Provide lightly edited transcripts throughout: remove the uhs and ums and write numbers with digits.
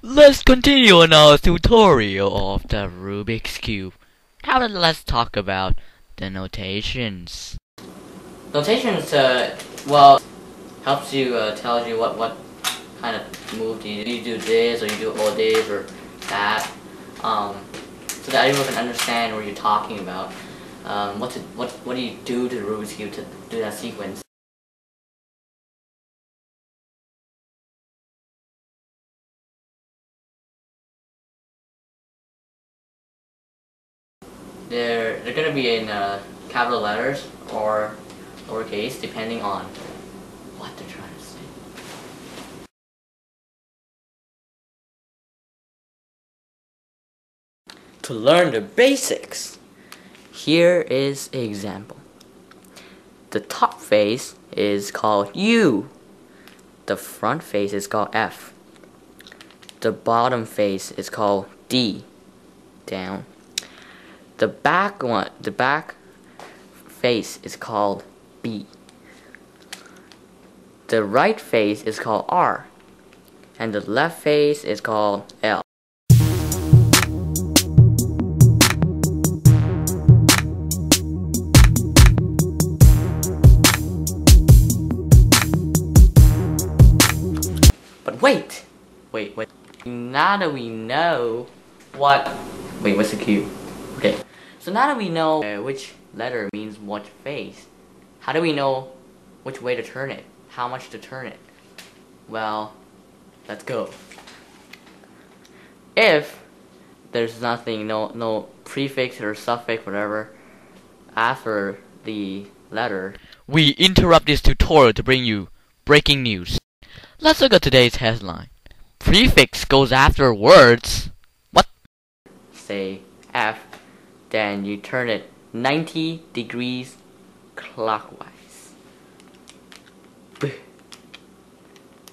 Let's continue on our tutorial of the Rubik's Cube. Now let's talk about the notations. Notations, well, helps you, tells you what kind of move do you do this, or you do all this, or that, so that everyone can understand what you're talking about. What do you do to the Rubik's Cube to do that sequence? They're gonna be in capital letters or lowercase, depending on what they're trying to say. To learn the basics, here is an example. The top face is called U. The front face is called F. The bottom face is called D. Down. The back face is called B. The right face is called R. And the left face is called L. But wait. Now that we know what's the cube? Okay. So now that we know which letter means what face, how do we know which way to turn it? How much to turn it? Well, let's go. If there's nothing, no prefix or suffix, whatever, after the letter, we interrupt this tutorial to bring you breaking news. Let's look at today's headline. Prefix goes after words. What? Say F. Then you turn it 90 degrees clockwise.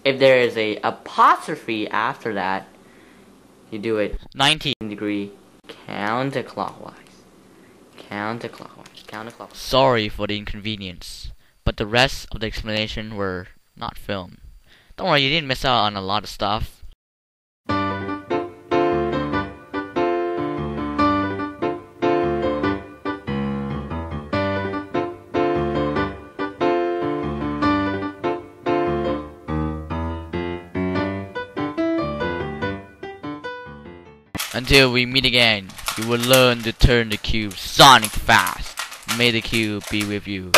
If there is a apostrophe after that, you do it 90 degree counterclockwise. Counterclockwise. Sorry for the inconvenience, but the rest of the explanation were not filmed. Don't worry, you didn't miss out on a lot of stuff. Until we meet again, you will learn to turn the cube sonic fast. May the cube be with you.